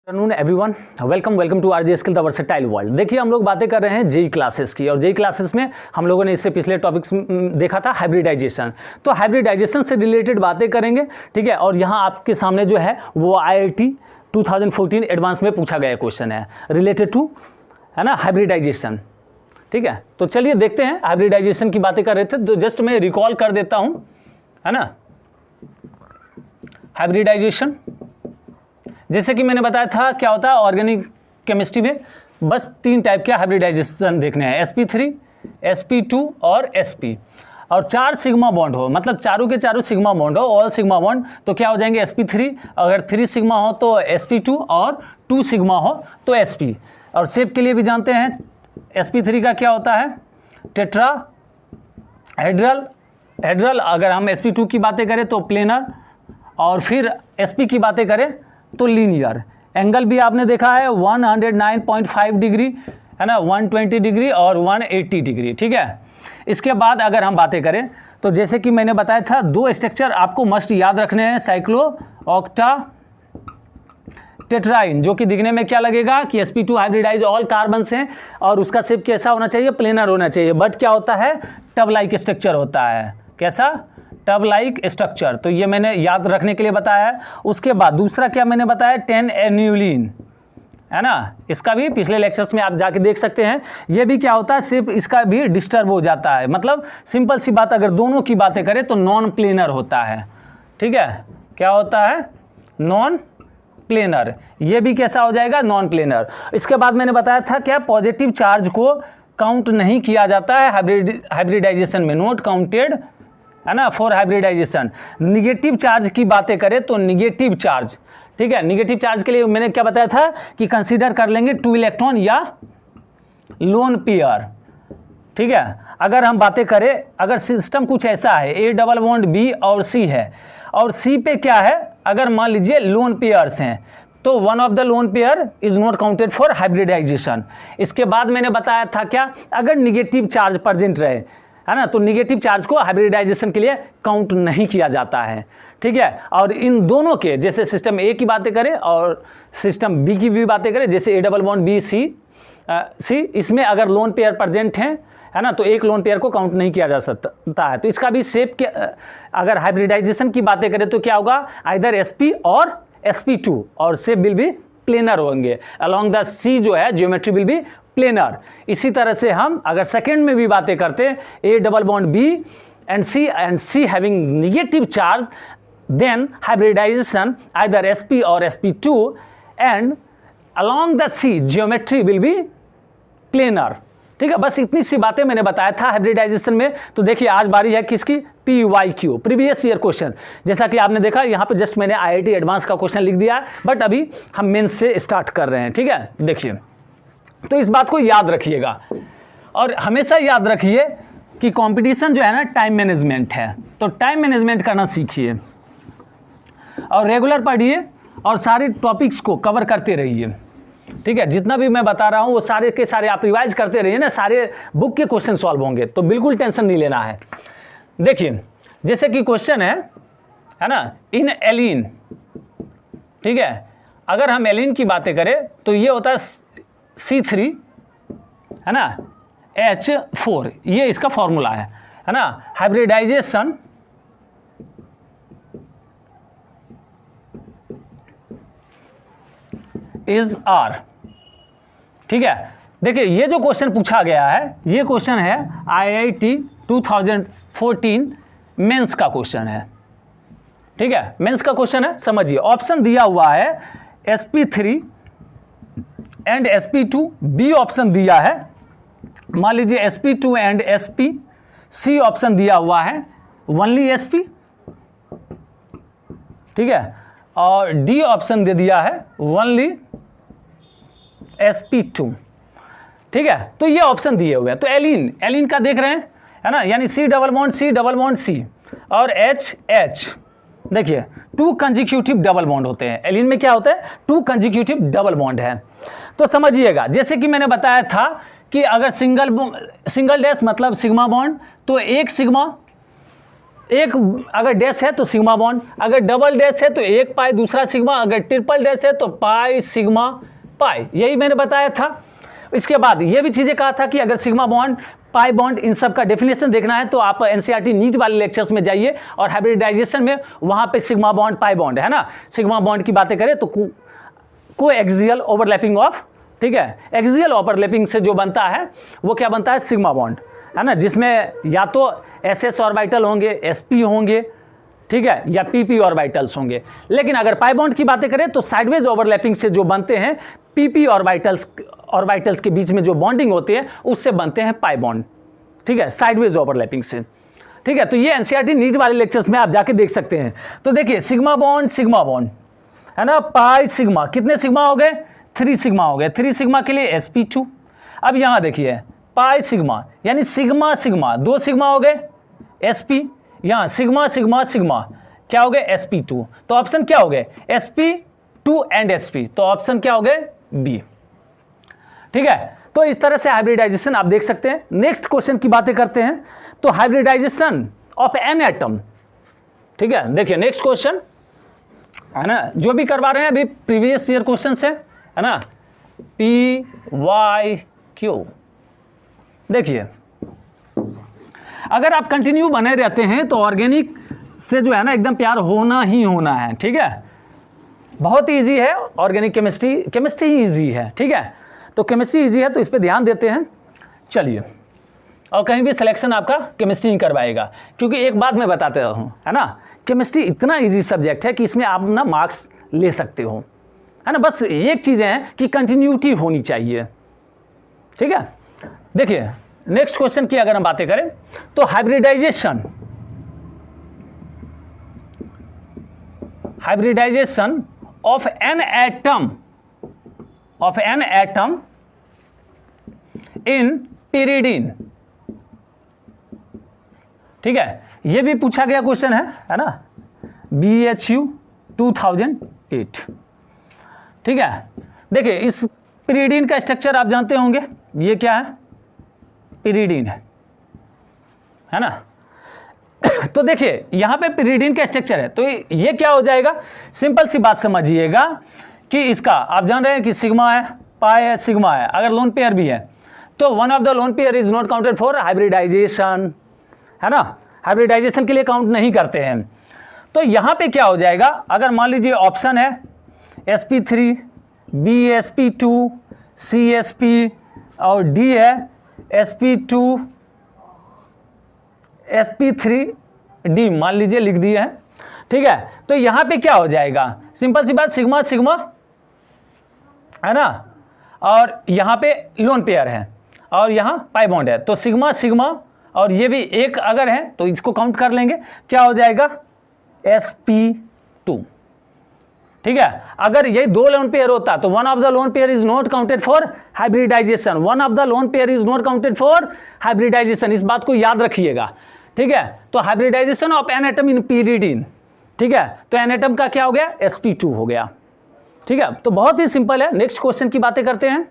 Afternoon everyone, welcome to RJ skill the versatile world. देखिए, हम लोग बातें कर रहे हैं जेई क्लासेस की, और जेई क्लासेस में हम लोगों ने इससे पिछले टॉपिक्स देखा था हाइब्रिडाइजेशन। तो हाइब्रिडाइजेशन से रिलेटेड बातें करेंगे, ठीक है। और यहाँ आपके सामने जो है वो IIT 2014 एडवांस में पूछा गया क्वेश्चन है रिलेटेड टू, है ना, हाइब्रिडाइजेशन, ठीक है। तो चलिए देखते हैं, हाइब्रिडाइजेशन की बातें कर रहे थे तो जस्ट मैं रिकॉल कर देता हूँ, है ना। हाइब्रिडाइजेशन जैसे कि मैंने बताया था क्या होता है ऑर्गेनिक केमिस्ट्री में, बस 3 टाइप के हाइब्रिडाइजेशन देखने हैं, sp3, sp2 और sp। और 4 सिग्मा बॉन्ड हो, मतलब चारों के चारों सिग्मा बॉन्ड हो, ऑल सिग्मा बॉन्ड, तो क्या हो जाएंगे sp3। अगर 3 सिग्मा हो तो sp2 और 2 सिग्मा हो तो sp। और शेप के लिए भी जानते हैं sp3 का क्या होता है, टेट्रा हेड्रल। अगर हम sp2 की बातें करें तो प्लेनर, और फिर sp की बातें करें तो लीनियर। एंगल भी आपने देखा है 109.5 डिग्री, है ना, 120 डिग्री और 180 डिग्री, ठीक है। इसके बाद अगर हम बातें करें तो जैसे कि मैंने बताया था 2 स्ट्रक्चर आपको मस्ट याद रखने हैं, साइक्लो ऑक्टा टेट्राइन, जो कि दिखने में क्या लगेगा कि sp2 हाइब्रिडाइज ऑल कार्बन्स हैं और उसका शेप कैसा होना चाहिए, प्लेनर होना चाहिए। बट क्या होता है, टब लाइक स्ट्रक्चर होता है। कैसा, टब लाइक स्ट्रक्चर। तो ये मैंने याद रखने के लिए बताया है। उसके बाद दूसरा क्या मैंने बताया, 10 एन्यूलिन, है ना। इसका भी पिछले लेक्चर्स में आप जाके देख सकते हैं। ये भी क्या होता है, सिर्फ इसका भी डिस्टर्ब हो जाता है, मतलब सिंपल सी बात, अगर दोनों की बातें करें तो नॉन प्लेनर होता है, ठीक है। क्या होता है, नॉन प्लेनर। ये भी कैसा हो जाएगा, नॉन प्लेनर। इसके बाद मैंने बताया था क्या, पॉजिटिव चार्ज को काउंट नहीं किया जाता है हाइब्रिडाइजेशन में, नॉट काउंटेड, है ना, फॉर हाइब्रिडाइजेशन। निगेटिव चार्ज की बातें करें तो निगेटिव चार्ज, ठीक है। निगेटिव चार्ज के लिए मैंने क्या बताया था कि कंसीडर कर लेंगे 2 इलेक्ट्रॉन या लोन पेयर, ठीक है। अगर हम बातें करें, अगर सिस्टम कुछ ऐसा है, A डबल बॉन्ड B और C है, और C पे क्या है, अगर मान लीजिए लोन पेयर्स हैं, तो one of the lone pair is not counted for hybridization. इसके बाद मैंने बताया था क्या, अगर निगेटिव चार्ज प्रेजेंट रहे, है ना, तो निगेटिव चार्ज को हाइब्रिडाइजेशन के लिए काउंट नहीं किया जाता है, ठीक है। और इन दोनों के, जैसे सिस्टम ए की बातें करें और सिस्टम बी की भी बातें करें, जैसे A double bond B C, इसमें अगर लोन पेयर प्रेजेंट हैं, है ना, तो एक लोन पेयर को काउंट नहीं किया जा सकता है। तो इसका भी शेप के, अगर हाइब्रिडाइजेशन की बातें करें तो क्या होगा, आइदर sp और sp2, और शेप विल बी प्लेनर होंगे। अलॉन्ग द C जो है ज्योमेट्री विल बी प्लेनर। इसी तरह से हम अगर सेकेंड में भी बातें करते हैं, A double bond B and C having negative charge, then hybridization either sp और sp2 and along the C geometry will be planar, ठीक है। बस इतनी सी बातें मैंने बताया था हाइब्रिडाइजेशन में। तो देखिए, आज बारी है किसकी, PYQ, प्रीवियस ईयर क्वेश्चन। जैसा कि आपने देखा यहाँ पे जस्ट मैंने IIT एडवांस का क्वेश्चन लिख दिया है, बट अभी हम मेंस से स्टार्ट कर रहे हैं, ठीक है। देखिए, तो इस बात को याद रखिएगा, और हमेशा याद रखिए कि कंपटीशन जो है ना, टाइम मैनेजमेंट है। तो टाइम मैनेजमेंट करना सीखिए और रेगुलर पढ़िए और सारे टॉपिक्स को कवर करते रहिए, ठीक है। जितना भी मैं बता रहा हूँ वो सारे के सारे आप रिवाइज करते रहिए ना, सारे बुक के क्वेश्चन सॉल्व होंगे, तो बिल्कुल टेंशन नहीं लेना है। देखिए, जैसे कि क्वेश्चन है ना, इन एलिन, ठीक है। अगर हम एलिन की बातें करें तो ये होता है C3, है ना, H4, ये इसका फॉर्मूला है ना। हाइब्रिडाइजेशन इज R, ठीक है। देखिए, ये जो क्वेश्चन पूछा गया है, ये क्वेश्चन है IIT 2014 मेंस का क्वेश्चन है, ठीक है। मेंस का क्वेश्चन है, समझिए। ऑप्शन दिया हुआ है sp3 and sp2, B option दिया है, मान लीजिए sp2 and sp, C option दिया हुआ है ओनली sp, ठीक है, और D ऑप्शन दे दिया है ओनली sp2, ठीक है। तो ये ऑप्शन दिए हुए हैं। तो एलिन का देख रहे हैं, है ना, यानी C डबल बॉन्ड C और H, देखिए 2 कंजिक्यूटिव डबल बॉन्ड होते हैं। एलिन में क्या होता है, 2 कंजिक्यूटिव डबल बॉन्ड है। तो समझिएगा, जैसे कि मैंने बताया था कि अगर सिंगल डैश मतलब सिग्मा बॉन्ड, तो एक सिग्मा एक अगर डैश है तो सिग्मा बॉन्ड, अगर डबल डैश है तो एक पाई दूसरा सिग्मा, अगर ट्रिपल डैश है तो पाई सिग्मा पाई, यही मैंने बताया था। इसके बाद ये भी चीज़ें कहा था कि अगर sigma bond pi bond in सब का डेफिनेशन देखना है तो आप एनसीईआरटी नीट वाले लेक्चर्स में जाइए और हाइब्रिडाइजेशन में वहाँ पे सिग्मा बॉन्ड पाई बॉन्ड है ना, सिग्मा बॉन्ड की बातें करें तो को एक्सियल ओवरलैपिंग ऑफ, ठीक है, एक्सियल ओवरलैपिंग से जो बनता है वो क्या बनता है, सिग्मा बॉन्ड है ना, जिसमें या तो एसएस ऑर्बिटल होंगे, एसपी होंगे, ठीक है, या पीपी ऑर्बिटल्स होंगे। लेकिन अगर पाई बॉन्ड की बातें करें तो साइडवेज ओवरलैपिंग से जो बनते हैं पीपी ऑर्बिटल्स के बीच में जो बॉन्डिंग होती है उससे बनते हैं पाई बॉन्ड, ठीक है, साइडवेज ओवरलैपिंग से, ठीक है। तो ये एनसीईआरटी नीट वाले लेक्चर्स में आप जाके देख सकते हैं। तो देखिए सिग्मा बॉन्ड है ना, पाई सिग्मा, कितने सिग्मा हो गए, 3 सिग्मा हो गए, 3 सिग्मा के लिए sp2। अब यहाँ देखिए पाई सिग्मा यानी सिग्मा सिग्मा, 2 सिग्मा हो गए sp, यहाँ सिग्मा सिग्मा सिग्मा क्या हो गए sp2, तो ऑप्शन क्या हो गए sp2 एंड sp, तो ऑप्शन क्या हो गए बी, ठीक है। तो इस तरह से हाइब्रिडाइजेशन आप देख सकते हैं। नेक्स्ट क्वेश्चन की बातें करते हैं, तो हाइब्रिडाइजेशन ऑफ एन एटम, ठीक है, देखिए नेक्स्ट क्वेश्चन है ना, जो भी करवा रहे हैं अभी प्रीवियस ईयर क्वेश्चन है ना, PYQ। देखिए अगर आप कंटिन्यू बने रहते हैं तो ऑर्गेनिक से जो है ना एकदम प्यार होना ही होना है, ठीक है, बहुत इजी है ऑर्गेनिक केमिस्ट्री ही इजी है, ठीक है। तो केमिस्ट्री इजी है तो इस पर ध्यान देते हैं। चलिए, और कहीं भी सिलेक्शन आपका केमिस्ट्री ही करवाएगा, क्योंकि एक बात मैं बताता हूँ है ना, केमिस्ट्री इतना इजी सब्जेक्ट है कि इसमें आप ना मार्क्स ले सकते हो, है ना, बस एक चीज़ है कि कंटिन्यूटी होनी चाहिए, ठीक है। देखिए नेक्स्ट क्वेश्चन की अगर हम बातें करें तो hybridization of N atom in pyridine, ठीक है, ये भी पूछा गया क्वेश्चन है ना, BHU 2008, ठीक है। देखिए इस pyridine का स्ट्रक्चर आप जानते होंगे, ये क्या है, pyridine है ना। तो देखिए यहाँ पे pyridine का स्ट्रक्चर है, तो ये क्या हो जाएगा, सिंपल सी बात समझिएगा कि इसका आप जान रहे हैं कि सिग्मा है, पाई है, सिग्मा है, अगर लोन पेयर भी है तो one of the lone pair is not counted for hybridization, है ना, हाइब्रिडाइजेशन के लिए काउंट नहीं करते हैं। तो यहाँ पे क्या हो जाएगा, अगर मान लीजिए ऑप्शन है sp3, bsp2, csp और d है sp2 sp3d, मान लीजिए लिख दिए है, ठीक है। तो यहाँ पे क्या हो जाएगा, सिंपल सी बात, सिग्मा सिग्मा है ना, और यहाँ पे लोन पेयर है और यहाँ पाई बॉन्ड है, तो सिग्मा सिग्मा और ये भी एक अगर है तो इसको काउंट कर लेंगे, क्या हो जाएगा sp2, ठीक है। अगर यही 2 लोन पेयर होता तो one of the lone pair is not counted for hybridization, one of the lone pair is not counted for hybridization, इस बात को याद रखिएगा, ठीक है। तो hybridization of N atom in pyridine, ठीक है, तो एन एटम का क्या हो गया sp2 हो गया, ठीक है। तो बहुत ही सिंपल है। नेक्स्ट क्वेश्चन की बातें करते हैं।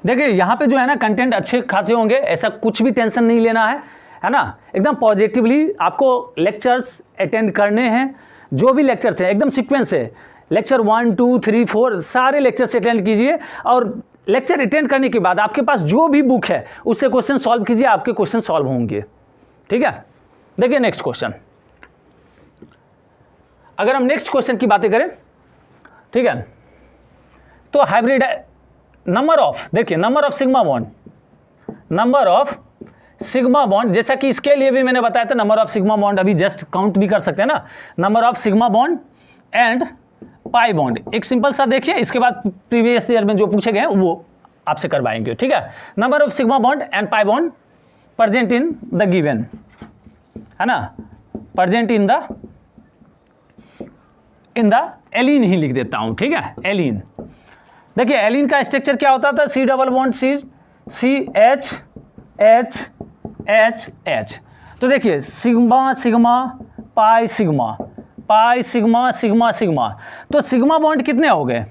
देखिए यहाँ पे जो है ना कंटेंट अच्छे खासे होंगे, ऐसा कुछ भी टेंशन नहीं लेना है ना, एकदम पॉजिटिवली आपको लेक्चर्स अटेंड करने हैं, जो भी लेक्चर्स हैं एकदम सीक्वेंस है, लेक्चर 1 2 3 4 सारे लेक्चर्स अटेंड कीजिए, और लेक्चर अटेंड करने के बाद आपके पास जो भी बुक है उससे क्वेश्चन सॉल्व कीजिए, आपके क्वेश्चन सॉल्व होंगे, ठीक है। देखिए नेक्स्ट क्वेश्चन, अगर हम नेक्स्ट क्वेश्चन की बातें करें, ठीक है, तो हाइब्रिड नंबर ऑफ, देखिए नंबर ऑफ सिग्मा बॉन्ड, जैसा कि इसके लिए भी मैंने बताया था, नंबर ऑफ सिग्मा बॉन्ड अभी जस्ट काउंट भी कर सकते हैं ना, number of sigma bond and pi bond, एक सिंपल सा देखिए, इसके बाद प्रीवियस ईयर में जो पूछे गए हैं वो आपसे करवाएंगे, ठीक है। Number of sigma bond and pi bond present in the given, है ना, प्रेजेंट इन द एलिन ही लिख देता हूं, ठीक है, एलिन। देखिए एलिन का स्ट्रक्चर क्या होता था, C डबल बॉन्ड CH, तो देखिए सिग्मा सिग्मा पाई सिग्मा, तो सिग्मा बॉन्ड कितने हो गए,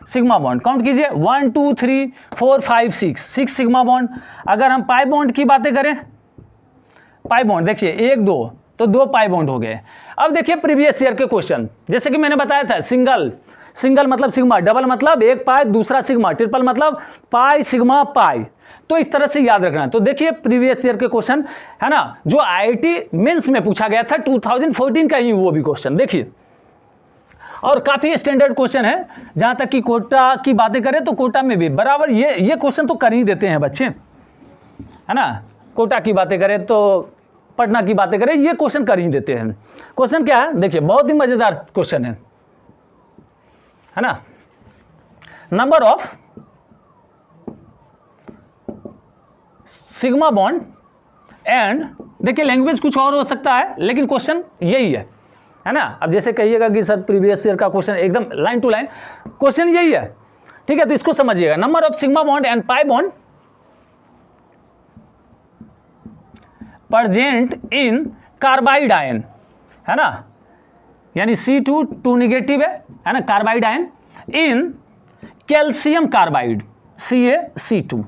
सिग्मा बॉन्ड, काउंट कीजिए 1 2 3 4 5 6 सिग्मा बॉन्ड। अगर हम पाई बॉन्ड की बातें करें, पाई बॉन्ड देखिए 1 2, तो 2 पाई बॉन्ड हो गए। अब देखिए प्रीवियस ईयर के क्वेश्चन, जैसे कि मैंने बताया था सिंगल मतलब सिग्मा, डबल मतलब एक पाई दूसरा सिग्मा, ट्रिपल मतलब पाई सिग्मा पाई, तो इस तरह से याद रखना। तो देखिए प्रीवियस ईयर के क्वेश्चन है ना, जो आईआईटी मेंस में पूछा गया था 2014 का ही वो भी क्वेश्चन देखिए, और काफी स्टैंडर्ड क्वेश्चन है। जहां तक कि कोटा की बातें करें तो कोटा में भी बराबर ये क्वेश्चन तो कर ही देते हैं बच्चे, है ना। कोटा की बातें करें तो पटना की बातें करें, ये क्वेश्चन कर ही देते हैं। क्वेश्चन क्या है देखिए, बहुत ही मजेदार क्वेश्चन है ना। Number of sigma bond and, देखिए लैंग्वेज कुछ और हो सकता है लेकिन क्वेश्चन यही है ना। अब जैसे कहिएगा कि सर प्रीवियस ईयर का क्वेश्चन एकदम लाइन टू लाइन, क्वेश्चन यही है, ठीक है। तो इसको समझिएगा, number of sigma bond and pi bond present in carbide ion, है ना, यानी C2 नेगेटिव है ना, carbide ion in calcium carbide CaC2,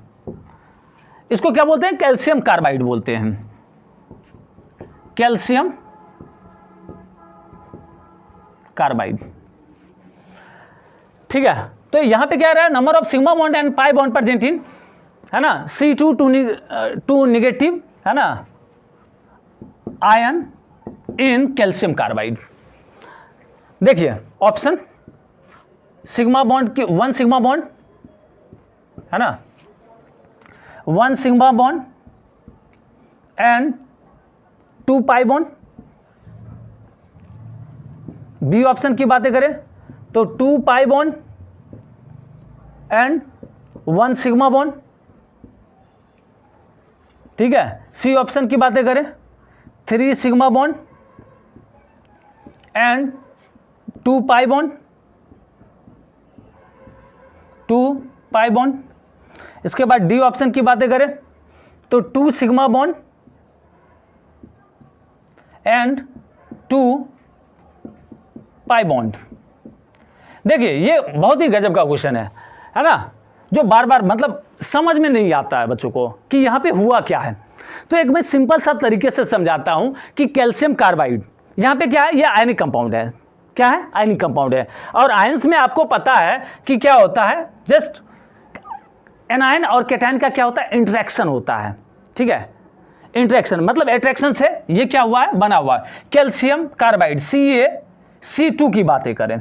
इसको क्या बोलते हैं, कैल्शियम कार्बाइड बोलते हैं, कैल्शियम कार्बाइड, ठीक है। तो यहां पे क्या रहा है, number of sigma bond and pi bond present in, है ना, C2 नेगेटिव, है ना, आयन इन कैल्शियम कार्बाइड। देखिए ऑप्शन, सिग्मा बॉन्ड की 1 सिग्मा बॉन्ड, है ना, 1 sigma bond and 2 pi bond. B option की बातें करें तो 2 pi bond and 1 sigma bond, ठीक है। सी ऑप्शन की बातें करें 3 sigma bond and 2 pi bond, 2 pi bond. इसके बाद डी ऑप्शन की बातें करें तो 2 sigma bond and 2 pi bond. देखिए ये बहुत ही गजब का क्वेश्चन है ना, जो बार बार मतलब समझ में नहीं आता है बच्चों को कि यहाँ पे हुआ क्या है। तो एक मैं सिंपल सा तरीके से समझाता हूँ कि कैल्शियम कार्बाइड यहाँ पे क्या है, ये आयनिक कंपाउंड है, क्या है, आयनिक कंपाउंड है। और आयंस में आपको पता है कि क्या होता है, जस्ट एनायन और कैटायन का क्या होता है, इंटरेक्शन होता है, ठीक है। इंटरेक्शन मतलब अट्रैक्शन से ये क्या हुआ है, बना हुआ है कैल्शियम कार्बाइड CaC2 की बातें करें,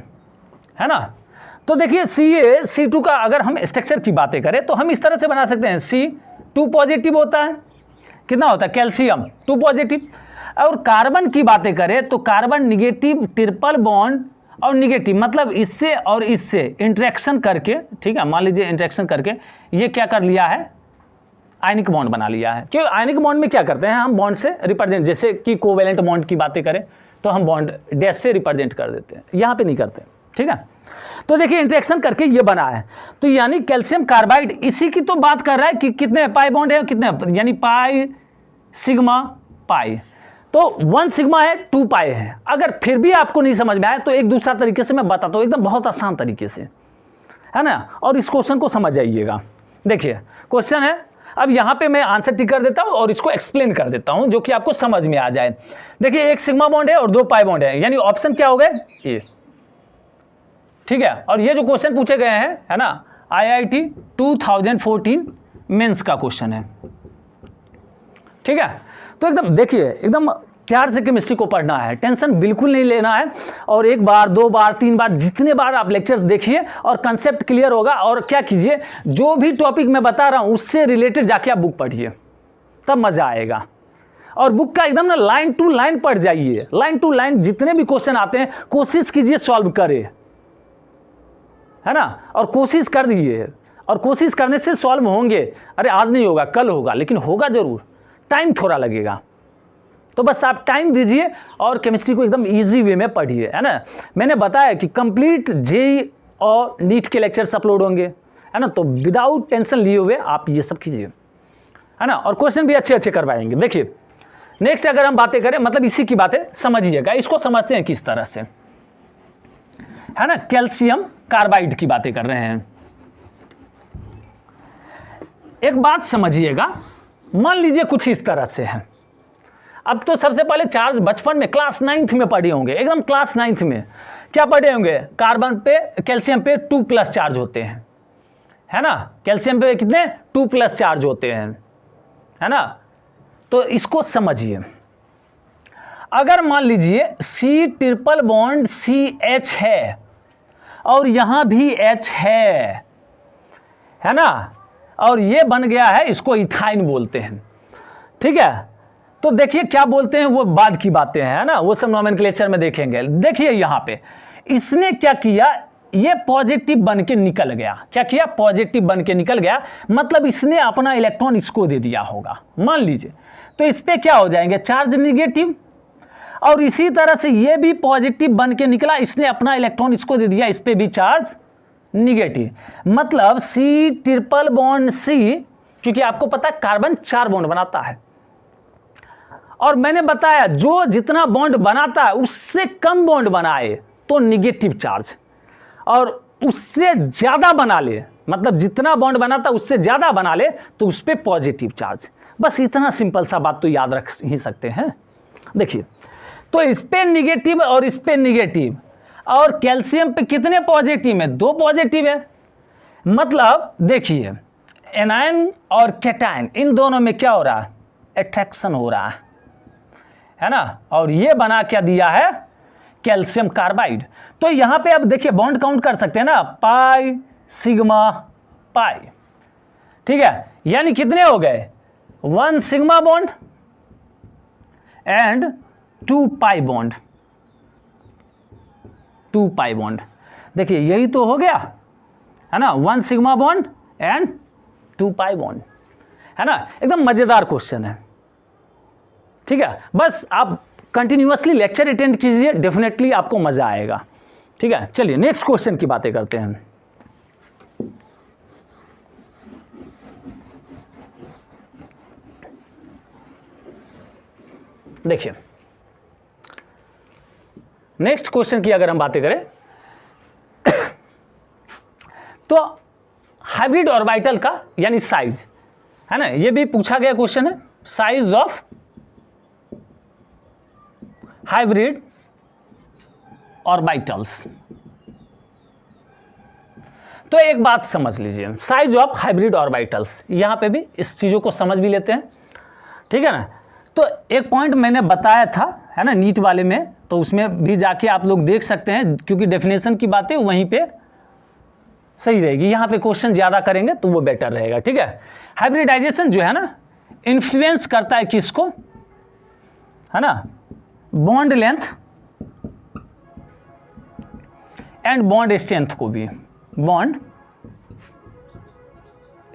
है ना। तो देखिए CaC2 का अगर हम स्ट्रक्चर की बातें करें तो हम इस तरह से बना सकते हैं, C2 पॉजिटिव होता है, कितना होता है, कैल्शियम 2 पॉजिटिव। और कार्बन की बातें करें तो कार्बन निगेटिव, ट्रिपल बॉन्ड और निगेटिव, मतलब इससे और इससे इंटरेक्शन करके, ठीक है, मान लीजिए इंटरेक्शन करके ये क्या कर लिया है, आयनिक बॉन्ड बना लिया है। क्यों, आयनिक बॉन्ड में क्या करते हैं हम, बॉन्ड से रिप्रेजेंट, जैसे कि कोवेलेंट बॉन्ड की बातें करें तो हम बॉन्ड डैश से रिप्रेजेंट कर देते हैं, यहाँ पे नहीं करते, ठीक है। तो देखिए इंटरेक्शन करके ये बना है, तो यानी कैल्शियम कार्बाइड इसी की तो बात कर रहा है कि कितने पाई बॉन्ड है, कितने, यानी पाई सिग्मा पाई, तो 1 सिग्मा है 2 पाई है। अगर फिर भी आपको नहीं समझ में आया तो एक दूसरा तरीके से मैं बताता हूँ, एकदम बहुत आसान तरीके से, है ना, और इस क्वेश्चन को समझ जाइएगा। देखिए क्वेश्चन है, अब यहाँ पे मैं आंसर टिक कर देता हूँ और इसको एक्सप्लेन कर देता हूँ जो कि आपको समझ में आ जाए। देखिए 1 सिग्मा बॉन्ड है और 2 पाई बॉन्ड है, यानी ऑप्शन क्या हो गए ये, ठीक है। और ये जो क्वेश्चन पूछे गए हैं, है ना, IIT 2014 मेंस का क्वेश्चन है, ठीक है। तो एकदम देखिए, एकदम प्यार से केमिस्ट्री को पढ़ना है, टेंशन बिल्कुल नहीं लेना है। और 1 बार 2 बार 3 बार जितने बार आप लेक्चर्स देखिए और कंसेप्ट क्लियर होगा। और क्या कीजिए, जो भी टॉपिक मैं बता रहा हूँ उससे रिलेटेड जाके आप बुक पढ़िए, तब मज़ा आएगा। और बुक का एकदम ना लाइन टू लाइन पढ़ जाइए, लाइन टू लाइन जितने भी क्वेश्चन आते हैं कोशिश कीजिए सॉल्व करे, है ना, और कोशिश कर दीजिए। और कोशिश करने से सॉल्व होंगे, अरे आज नहीं होगा कल होगा, लेकिन होगा जरूर, टाइम थोड़ा लगेगा। तो बस आप टाइम दीजिए और केमिस्ट्री को एकदम इजी वे में पढ़िए, है ना। मैंने बताया कि कंप्लीट जेईई और नीट के लेक्चर्स अपलोड होंगे, है ना, तो विदाउट टेंशन लिए हुए आप ये सब कीजिए, है ना, और क्वेश्चन भी अच्छे अच्छे करवाएंगे। देखिए नेक्स्ट अगर हम बातें करें, मतलब इसी की बातें समझिएगा, इसको समझते हैं किस तरह से। है ना, कैल्शियम कार्बाइड की बातें कर रहे हैं। एक बात समझिएगा, मान लीजिए कुछ इस तरह से है। अब तो सबसे पहले चार्ज बचपन में क्लास 9th में पढ़े होंगे, एकदम क्लास 9th में क्या पढ़े होंगे, कार्बन पे कैल्शियम पे 2+ चार्ज होते हैं, है ना, कैल्शियम पे कितने 2+ चार्ज होते हैं, है ना। तो इसको समझिए, अगर मान लीजिए C ट्रिपल बॉन्ड CH है और यहां भी H है ना, और ये बन गया है, इसको इथाइन बोलते हैं, ठीक है। तो देखिए क्या बोलते हैं, वो बाद की बातें हैं, है ना, वो सब नोमेनक्लेचर में देखेंगे। देखिए यहां पे इसने क्या किया, ये पॉजिटिव बन के निकल गया, क्या किया, पॉजिटिव बन के निकल गया, मतलब इसने अपना इलेक्ट्रॉन इसको दे दिया होगा, मान लीजिए। तो इस पे क्या हो जाएंगे, चार्ज निगेटिव, और इसी तरह से ये भी पॉजिटिव बन के निकला, इसने अपना इलेक्ट्रॉन इसको दे दिया, इस पे भी चार्ज निगेटिव, मतलब C ट्रिपल बॉन्ड C, क्योंकि आपको पता है कार्बन 4 बॉन्ड बनाता है, और मैंने बताया जो जितना बॉन्ड बनाता है उससे कम बॉन्ड बनाए तो निगेटिव चार्ज, और उससे ज्यादा बना ले, मतलब जितना बॉन्ड बनाता है उससे ज्यादा बना ले तो उस पर पॉजिटिव चार्ज। बस इतना सिंपल सा बात तो याद रख ही सकते हैं। देखिए, तो इस पे निगेटिव और इस पे निगेटिव, और कैल्शियम पे कितने पॉजिटिव है, 2 पॉजिटिव है, मतलब देखिए एनायन और कैटायन इन दोनों में क्या हो रहा है, अट्रैक्शन हो रहा है ना, और ये बना क्या दिया है, कैल्शियम कार्बाइड। तो यहां पे अब देखिए बॉन्ड काउंट कर सकते हैं ना, पाई सिग्मा पाई, ठीक है, यानी कितने हो गए, 1 sigma bond and 2 pi bond, 2 pi bond. देखिए यही तो हो गया, है ना, 1 sigma bond and 2 pi bond, है ना। एकदम मजेदार क्वेश्चन है, ठीक है। बस आप कंटिन्यूअसली लेक्चर अटेंड कीजिए, डेफिनेटली आपको मजा आएगा, ठीक है। चलिए नेक्स्ट क्वेश्चन की बातें करते हैं। देखिए नेक्स्ट क्वेश्चन की अगर हम बातें करें तो हाइब्रिड ऑर्बिटल का यानी साइज, है ना, ये भी पूछा गया क्वेश्चन है, साइज ऑफ हाइब्रिड ऑर्बिटल्स। तो एक बात समझ लीजिए, साइज ऑफ हाइब्रिड ऑर्बिटल्स, यहां पे भी इस चीजों को समझ भी लेते हैं, ठीक है ना। तो एक पॉइंट मैंने बताया था, है ना, नीट वाले में, तो उसमें भी जाके आप लोग देख सकते हैं, क्योंकि डेफिनेशन की बातें वहीं पे सही रहेगी, यहां पे क्वेश्चन ज्यादा करेंगे तो वो बेटर रहेगा, ठीक है। हाइब्रिडाइजेशन जो है ना, इन्फ्लुएंस करता है किसको, है ना, bond length and bond strength को भी, बॉन्ड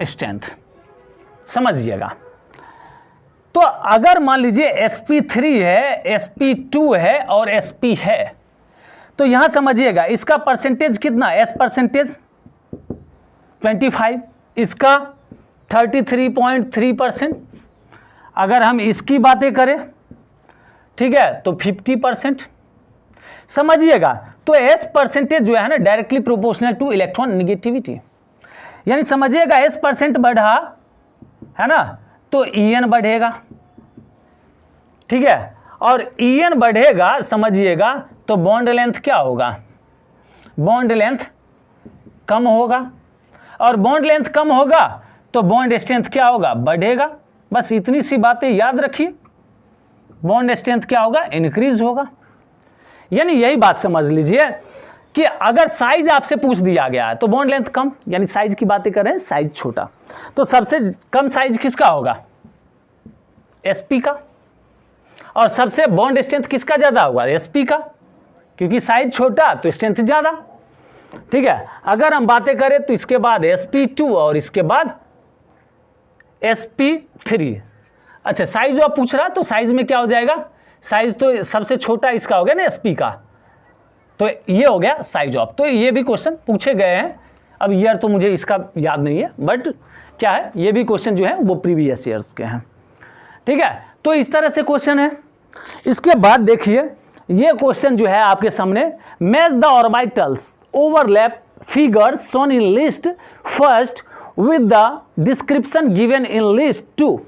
स्ट्रेंथ समझिएगा। तो अगर मान लीजिए sp3 है, sp2 है और sp है, तो यहां समझिएगा इसका परसेंटेज कितना, s परसेंटेज 25, इसका 33.3%, अगर हम इसकी बातें करें, ठीक है, तो 50%। समझिएगा, तो s परसेंटेज जो है ना directly proportional two electron negativity, यानी समझिएगा s% बढ़ा, है ना, तो En बढ़ेगा, ठीक है, और En बढ़ेगा समझिएगा तो बॉन्ड लेंथ क्या होगा, बॉन्ड लेंथ कम होगा, और बॉन्ड लेंथ कम होगा तो बॉन्ड स्ट्रेंथ क्या होगा, बढ़ेगा। बस इतनी सी बातें याद रखिए, बॉन्ड स्ट्रेंथ क्या होगा, इंक्रीज होगा। यानी यही बात समझ लीजिए कि अगर साइज आपसे पूछ दिया गया है तो बॉन्ड लेंथ कम, यानी साइज की बातें कर रहे हैं, साइज छोटा, तो सबसे कम साइज किसका होगा, sp का, और सबसे बॉन्ड स्ट्रेंथ किसका ज्यादा होगा, sp का, क्योंकि साइज छोटा तो स्ट्रेंथ ज्यादा, ठीक है। अगर हम बातें करें तो इसके बाद sp2 और इसके बाद sp3। अच्छा, साइज जो आप पूछ रहा तो साइज में क्या हो जाएगा, साइज तो सबसे छोटा इसका हो गया ना sp का, तो ये हो गया साइज ऑफ। तो ये भी क्वेश्चन पूछे गए हैं, अब ईयर तो मुझे इसका याद नहीं है, बट क्या है, ये भी क्वेश्चन जो है वो प्रीवियस ईयर्स के हैं, ठीक है। तो इस तरह से क्वेश्चन है। इसके बाद देखिए ये क्वेश्चन जो है आपके सामने, match the orbitals overlap figures shown in list first with the description given in list 2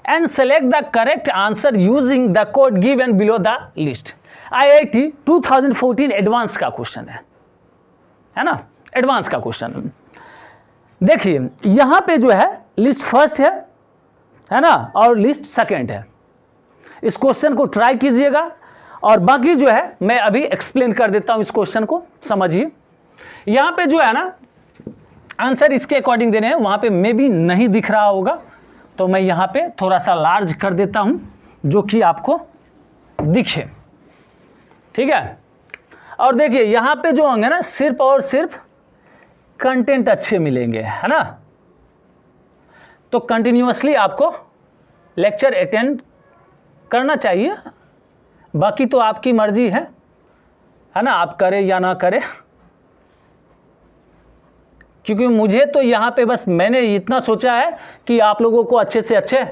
and select the correct answer using the code given below the list। IIT 2014 advance का क्वेश्चन है ना, advance का question. देखिए यहां पे जो है list first है ना, और लिस्ट सेकंड है। इस क्वेश्चन को ट्राई कीजिएगा और बाकी जो है मैं अभी एक्सप्लेन कर देता हूं इस क्वेश्चन को, समझिए। यहां पे जो है ना आंसर इसके अकॉर्डिंग देने हैं, वहां पे मे भी नहीं दिख रहा होगा, तो मैं यहां पे थोड़ा सा लार्ज कर देता हूं जो कि आपको दिखे, ठीक है। और देखिए यहां पे जो होंगे ना सिर्फ और सिर्फ कंटेंट अच्छे मिलेंगे, है ना। तो कंटिन्यूअसली आपको लेक्चर अटेंड करना चाहिए, बाकी तो आपकी मर्जी है ना, आप करें या ना करें। क्योंकि मुझे तो यहाँ पे बस मैंने इतना सोचा है कि आप लोगों को अच्छे से अच्छे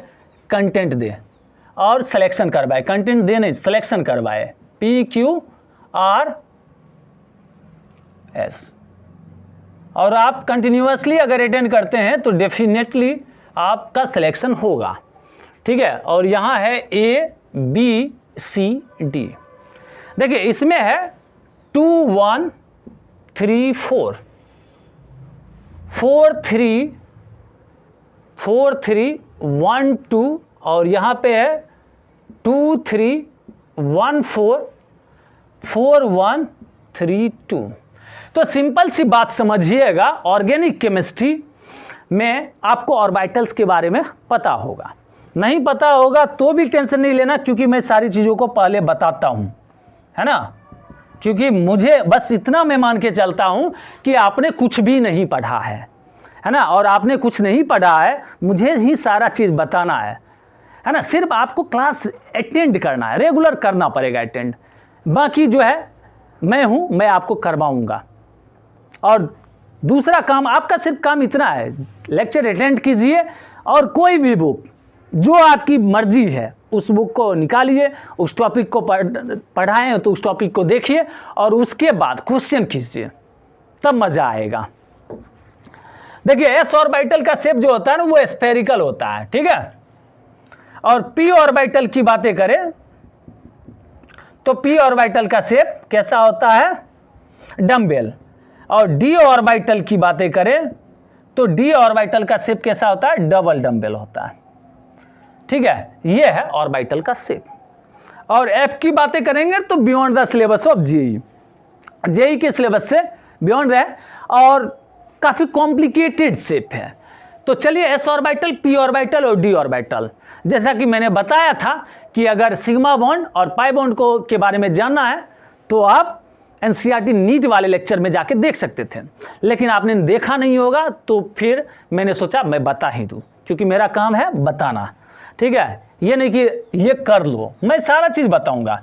कंटेंट दे और सिलेक्शन करवाए, कंटेंट दे नहीं सिलेक्शन करवाए, PQRS। और आप कंटिन्यूअसली अगर अटेंड करते हैं तो डेफिनेटली आपका सिलेक्शन होगा, ठीक है। और यहाँ है ABCD। देखिए इसमें है 2 1 3 4 4 3 4 3 1 2 और यहाँ पे है 2 3 1 4 4 1 3 2। तो सिंपल सी बात समझिएगा, ऑर्गेनिक केमिस्ट्री में आपको ऑर्बिटल्स के बारे में पता होगा, नहीं पता होगा तो भी टेंशन नहीं लेना, क्योंकि मैं सारी चीज़ों को पहले बताता हूँ, है ना। क्योंकि मुझे बस इतना मैं मान के चलता हूँ कि आपने कुछ भी नहीं पढ़ा है ना, और आपने कुछ नहीं पढ़ा है, मुझे ही सारा चीज़ बताना है ना। सिर्फ आपको क्लास अटेंड करना है, रेगुलर करना पड़ेगा अटेंड, बाकी जो है मैं हूँ, मैं आपको करवाऊँगा। और दूसरा काम आपका सिर्फ काम इतना है, लेक्चर अटेंड कीजिए और कोई भी बुक जो आपकी मर्जी है उस बुक को निकालिए, उस टॉपिक को पढ़ाएं तो उस टॉपिक को देखिए और उसके बाद क्वेश्चन कीजिए, तब मज़ा आएगा। देखिए एस ऑर्बिटल का शेप जो होता है ना वो स्फेरिकल होता है, ठीक है। और पी ऑर्बिटल की बातें करें तो पी ऑर्बिटल का शेप कैसा होता है, डम्बेल। और डी ऑर्बिटल की बातें करें तो डी ऑर्बिटल का शेप कैसा होता है, डबल डम्बेल होता है, ठीक है। ये है ऑर्बिटल का शेप। और एफ की बातें करेंगे तो beyond the syllabus of JEE के सिलेबस से बियॉन्ड है और काफ़ी कॉम्प्लिकेटेड शेप है। तो चलिए एस ऑर्बिटल, पी ऑर्बिटल और डी ऑर्बिटल, जैसा कि मैंने बताया था कि अगर सिग्मा बॉन्ड और पाई बॉन्ड को के बारे में जानना है तो आप एनसीईआरटी नीट वाले लेक्चर में जाके देख सकते थे, लेकिन आपने देखा नहीं होगा, तो फिर मैंने सोचा मैं बता ही दूँ, क्योंकि मेरा काम है बताना, ठीक है। ये नहीं कि ये कर लो, मैं सारा चीज़ बताऊंगा,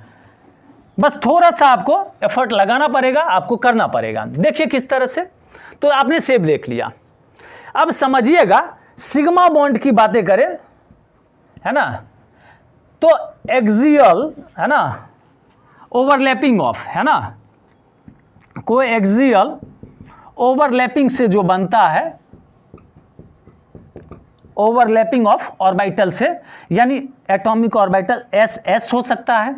बस थोड़ा सा आपको एफर्ट लगाना पड़ेगा, आपको करना पड़ेगा। देखिए किस तरह से, तो आपने शेप देख लिया, अब समझिएगा सिग्मा बॉन्ड की बातें करें, है ना, तो एक्सियल, है ना, ओवरलैपिंग ऑफ, है ना, कोई एक्सियल ओवरलैपिंग से जो बनता है, ओवरलैपिंग ऑफ ऑर्बिटल से, यानी एटॉमिक ऑर्बिटल एस हो सकता है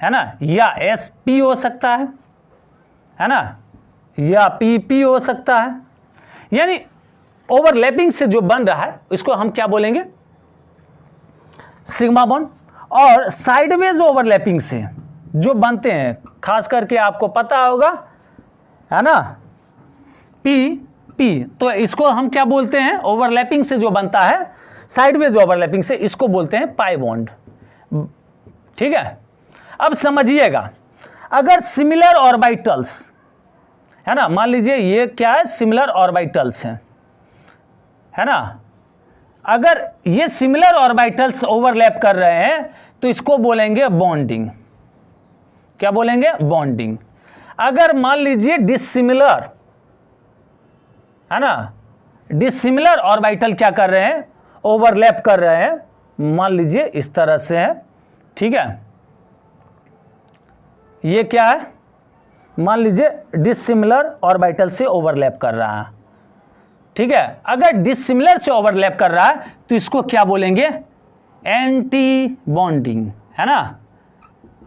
ना, या SP हो सकता है ना, या PP हो सकता है, यानी ओवरलैपिंग से जो बन रहा है इसको हम क्या बोलेंगे, सिग्मा बॉन्ड। और साइडवेज ओवरलैपिंग से जो बनते हैं, खास करके आपको पता होगा, है ना, पी, तो इसको हम क्या बोलते हैं, ओवरलैपिंग से जो बनता है, साइडवेज ओवरलैपिंग से, इसको बोलते हैं पाई बॉन्ड, ठीक है। अब समझिएगा, अगर सिमिलर ऑर्बिटल्स, है ना, मान लीजिए ये क्या है, सिमिलर ऑर्बिटल्स हैं, है ना, अगर ये सिमिलर ऑर्बिटल्स ओवरलैप कर रहे हैं तो इसको बोलेंगे बॉन्डिंग। क्या बोलेंगे, बॉन्डिंग। अगर मान लीजिए डिसिमिलर, है ना, डिसिमिलर ऑर्बिटल क्या कर रहे हैं, ओवरलैप कर रहे हैं, मान लीजिए इस तरह से है, ठीक है, ये क्या है, मान लीजिए डिसिमिलर ऑर्बिटल से ओवरलैप कर रहा है, ठीक है। अगर डिसिमिलर से ओवरलैप कर रहा है तो इसको क्या बोलेंगे, एंटी बॉन्डिंग, है ना।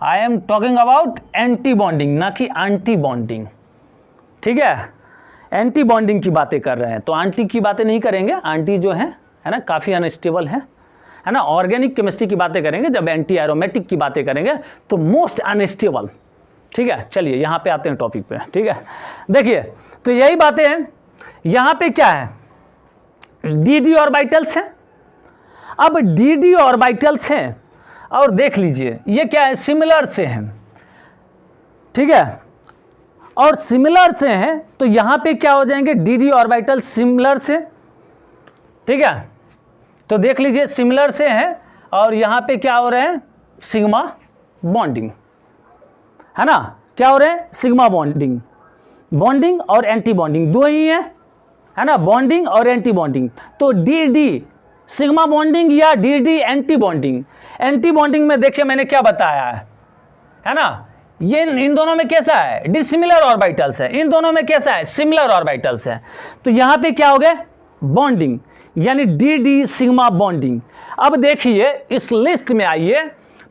I am talking about anti bonding, ना कि एंटी बॉन्डिंग, ठीक है। एंटी बॉन्डिंग की बातें कर रहे हैं, तो आंटी की बातें नहीं करेंगे, आंटी जो है ना काफ़ी अनस्टेबल है ना। ऑर्गेनिक केमिस्ट्री की बातें करेंगे, जब एंटी एरोमेटिक की बातें करेंगे तो मोस्ट अनस्टेबल, ठीक है। चलिए यहाँ पे आते हैं टॉपिक पे, ठीक है। देखिए तो यही बातें हैं, यहाँ पे क्या है, डी ऑर्बिटल्स हैं। अब डी ऑर्बिटल्स हैं और देख लीजिए ये क्या है, सिमिलर से हैं, ठीक है। और सिमिलर से हैं तो यहाँ पे क्या हो जाएंगे, डी ऑर्बिटल सिमिलर से, ठीक है। तो देख लीजिए सिमिलर से हैं और यहाँ पे क्या हो रहे हैं, सिग्मा बॉन्डिंग, है ना। क्या हो रहे हैं, सिग्मा बॉन्डिंग, बॉन्डिंग और एंटी बॉन्डिंग दो ही है ना, बॉन्डिंग और एंटी बॉन्डिंग। तो डी सिग्मा बॉन्डिंग या D anti bonding. Anti bonding में देखिए मैंने क्या बताया है ना, ये इन दोनों में कैसा है, डिसिमिलर ऑर्बिटल्स है, इन दोनों में कैसा है, सिमिलर ऑर्बिटल्स है। तो यहाँ पे क्या हो गया, बॉन्डिंग, यानी डी सिग्मा बॉन्डिंग। अब देखिए इस लिस्ट में आइए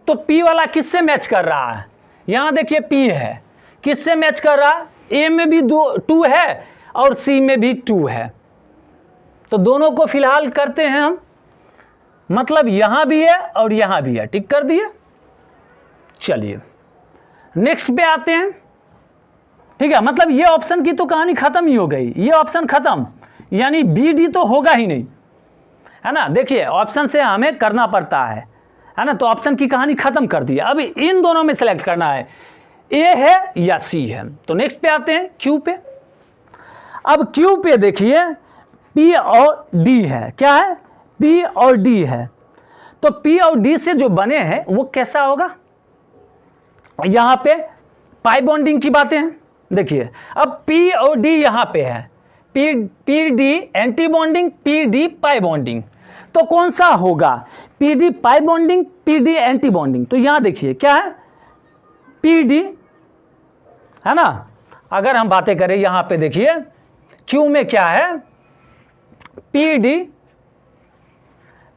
तो पी वाला किससे मैच कर रहा है, यहाँ देखिए पी है, किससे मैच कर रहा है, ए में भी 2 है और सी में भी 2 है। तो दोनों को फिलहाल करते हैं हम, मतलब यहां भी है और यहां भी है, टिक कर दिए। चलिए नेक्स्ट पे आते हैं, ठीक है। मतलब ये ऑप्शन की तो कहानी खत्म ही हो गई, ये ऑप्शन खत्म, यानी बी डी तो होगा ही नहीं, है ना। देखिए ऑप्शन से हमें करना पड़ता है ना, तो ऑप्शन की कहानी खत्म कर दी। अब इन दोनों में सेलेक्ट करना है, ए है या सी है। तो नेक्स्ट पे आते हैं क्यू पे। अब क्यू पे देखिए पी और डी है, क्या है, पी और डी है। तो पी और डी से जो बने हैं वो कैसा होगा, यहां पे पाई बॉन्डिंग की बातें हैं। देखिए अब पी और डी यहां पे है, P D anti bonding, P D pi bonding. तो कौन सा होगा, P D pi bonding, P D anti bonding. तो यहां देखिए क्या है, पी डी, है ना। अगर हम बातें करें यहां पे देखिए क्यू में क्या है, पी डी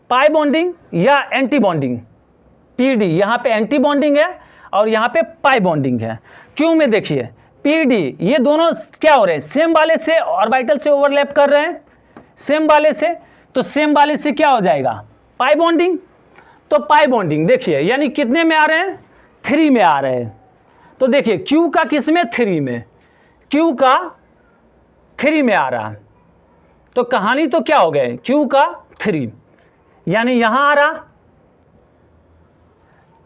पाई बॉन्डिंग या एंटी बॉन्डिंग। पी डी यहां पे एंटी बॉन्डिंग है और यहां पे पाई बॉन्डिंग है। क्यू में देखिए पी डी, ये दोनों क्या हो रहे हैं, सेम वाले से ऑर्बिटल से ओवरलैप कर रहे हैं, सेम वाले से। तो सेम वाले से क्या हो जाएगा, पाई बॉन्डिंग। तो पाई बॉन्डिंग देखिए यानी कितने में आ रहे हैं, 3 में आ रहे हैं। तो देखिए क्यू का किस में, 3 में, क्यू का 3 में आ रहा है। तो कहानी तो क्या हो गए, क्यू का 3, यानी यहां आ रहा,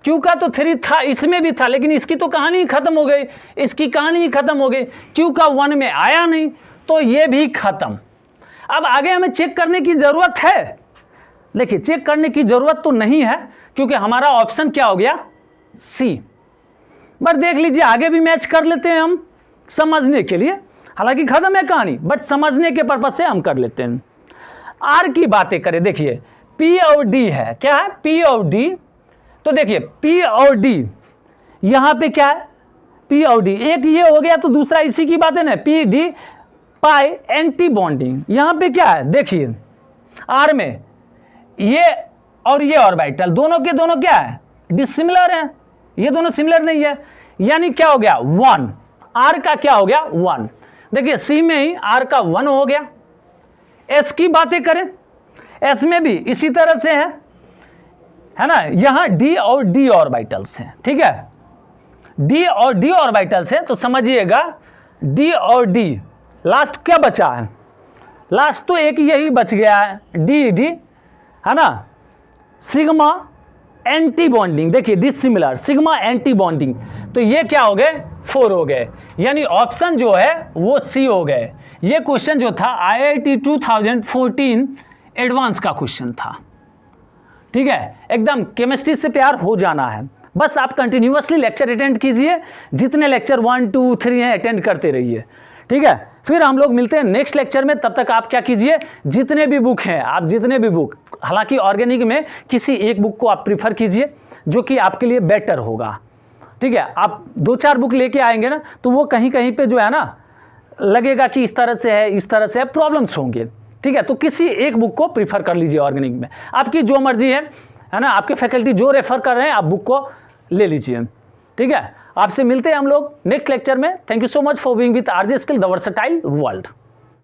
क्यू का तो 3 था, इसमें भी था, लेकिन इसकी तो कहानी ही खत्म हो गई, इसकी कहानी ही खत्म हो गई। क्यू का 1 में आया नहीं तो ये भी खत्म। अब आगे हमें चेक करने की जरूरत है, देखिए चेक करने की जरूरत तो नहीं है क्योंकि हमारा ऑप्शन क्या हो गया, सी। बट देख लीजिए आगे भी मैच कर लेते हैं हम समझने के लिए, हालांकि खत्म है कहानी बट समझने के पर्पज से हम कर लेते हैं। आर की बातें करें, देखिए पी और डी है, क्या है, पी और डी। तो देखिए पी और डी यहां पे क्या है, पी और डी, एक ये हो गया तो दूसरा इसी की बात है ना, पी डी पाई एंटी बॉन्डिंग। यहां पे क्या है, देखिए आर में ये और ये ऑर्बिटल दोनों के दोनों क्या है, डिसिमिलर है, ये दोनों सिमिलर नहीं है, यानी क्या हो गया 1, आर का क्या हो गया 1। देखिए सी में ही आर का 1 हो गया। एस की बातें करें, एस में भी इसी तरह से है ना, यहां डी और डी ऑर्बिटल्स हैं, ठीक है, डी और डी ऑर्बिटल्स हैं। तो समझिएगा डी और डी, लास्ट क्या बचा है, लास्ट तो एक यही बच गया है, डी डी, है ना, सिग्मा एंटी बॉन्डिंग। देखिए डिसिमिलर सिग्मा एंटी बॉन्डिंग, तो ये क्या हो गए 4 हो गए, यानी ऑप्शन जो है वो सी हो गए। ये क्वेश्चन जो था IIT 2014 एडवांस का क्वेश्चन था, ठीक है। एकदम केमिस्ट्री से प्यार हो जाना है, बस आप कंटिन्यूअसली लेक्चर अटेंड कीजिए, जितने लेक्चर 1 2 3 हैं अटेंड करते रहिए, ठीक है। फिर हम लोग मिलते हैं नेक्स्ट लेक्चर में, तब तक आप क्या कीजिए, जितने भी बुक हैं आप जितने भी बुक, हालांकि ऑर्गेनिक में किसी एक बुक को आप प्रीफर कीजिए जो कि आपके लिए बेटर होगा, ठीक है, आप 2-4 बुक लेके आएंगे ना तो वो कहीं कहीं पे जो है ना लगेगा कि इस तरह से है, इस तरह से है, प्रॉब्लम्स होंगे। ठीक है, तो किसी एक बुक को प्रीफर कर लीजिए ऑर्गेनिक में, आपकी जो मर्जी है ना, आपके फैकल्टी जो रेफर कर रहे हैं आप बुक को ले लीजिए। ठीक है, आपसे मिलते हैं हम लोग नेक्स्ट लेक्चर में। Thank you so much for being with RJ skill the versatile world.